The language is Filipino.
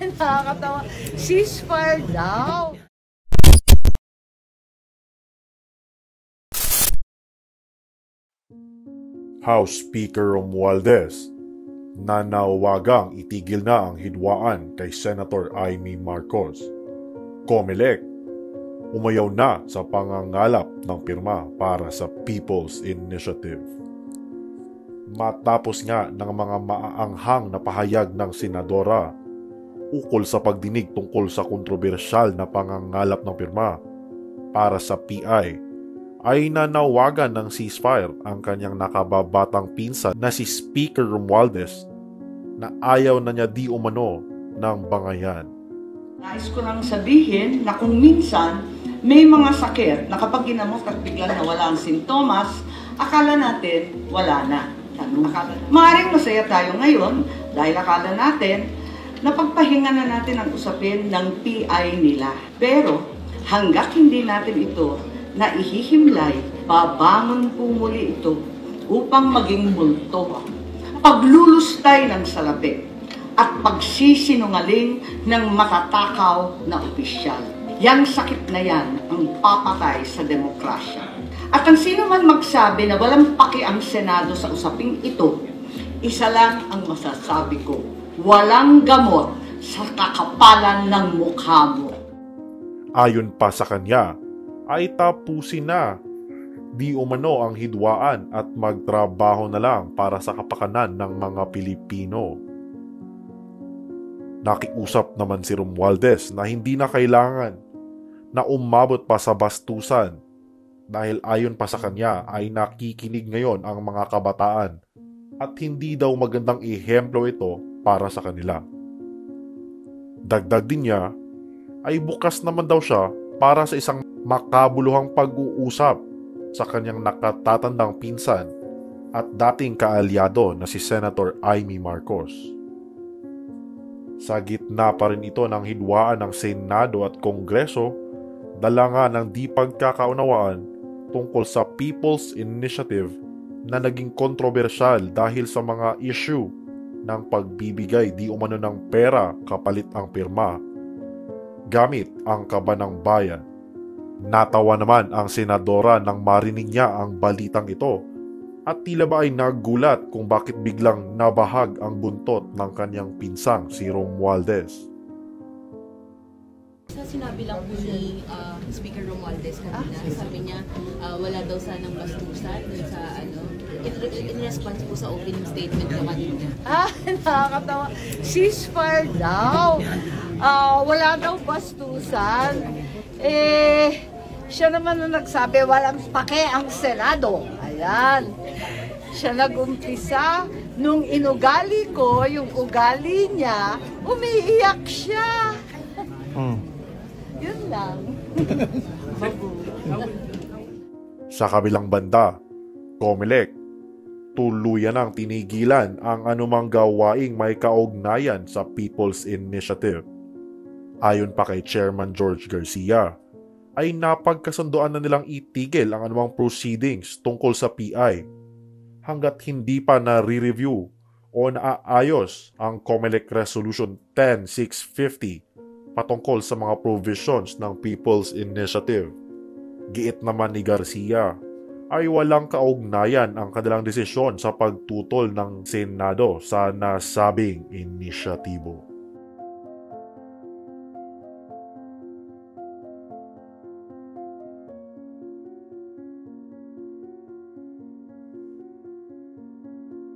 Nakakatawa. Ceasefire daw. House Speaker Romualdez nanawagang itigil na ang hidwaan kay Senator Amy Marcos. COMELEC umayaw na sa pangangalap ng pirma para sa People's Initiative. Matapos nga ng mga maaanghang na pahayag ng senadora ukol sa pagdinig tungkol sa kontrobersyal na pangangalap ng pirma para sa PI, ay nanawagan ng ceasefire ang kanyang nakababatang pinsan na si Speaker Romualdez na ayaw na niya di umano ng bangayan. Nais ko lang sabihin na kung minsan may mga sakit na kapag ginamot at biglang nawala ang sintomas, akala natin wala na. Maaaring masaya tayo ngayon dahil akala natin napagpahinga na natin ang usapin ng PI nila. Pero hanggat hindi natin ito na ihihimlay, babangon po muli ito upang maging multo. Paglulustay ng salapi at pagsisinungaling ng matatakaw na opisyal. Yang sakit na yan ang papatay sa demokrasya. At ang sino man magsabi na walang paki ang Senado sa usaping ito, isa lang ang masasabi ko, walang gamot sa kakapalan ng mukha mo. Ayon pa sa kanya, ay tapusin na di umano ang hidwaan at magtrabaho na lang para sa kapakanan ng mga Pilipino. Nakiusap naman si Romualdez na hindi na kailangan na umabot pa sa bastusan dahil ayon pa sa kanya ay nakikinig ngayon ang mga kabataan at hindi daw magandang ehemplo ito para sa kanila. Dagdag din niya ay bukas naman daw siya para sa isang makabuluhang pag-uusap sa kanyang nakatatandang pinsan at dating kaalyado na si Senator Amy Marcos. Sa gitna pa rin ito ng hidwaan ng Senado at Kongreso, dala nga ng di pagkakaunawaan tungkol sa People's Initiative na naging kontrobersyal dahil sa mga issue ng pagbibigay di umano ng pera kapalit ang pirma gamit ang kaba ng bayan. Natawa naman ang senadora nang marinig niya ang balitang ito at tila ba ay nagulat kung bakit biglang nabahag ang buntot ng kanyang pinsang si Romualdez. Sinabi lang po ni Speaker Romualdez kanina, sabi niya wala daw sanang bastusan sa in response po sa opening statement niya kanina. Nakakatawa. Ceasefire daw. Wala daw bastusan. Siya naman na nagsabi, walang pake ang Senado. Ayan. Siya nag-umpisa. Nung inugali ko, yung ugali niya, umiiyak siya. Yun lang. Sa kabilang banda, COMELEC, tuluyan ang tinigilan ang anumang gawaing may kaugnayan sa People's Initiative. Ayon pa kay Chairman George Garcia, ay napagkasunduan na nilang itigil ang anumang proceedings tungkol sa PI hanggat hindi pa na-review o naaayos ang COMELEC Resolution 10650 patungkol sa mga provisions ng People's Initiative. Giit naman ni Garcia ay walang kaugnayan ang kanilang desisyon sa pagtutol ng Senado sa nasabing inisyatibo.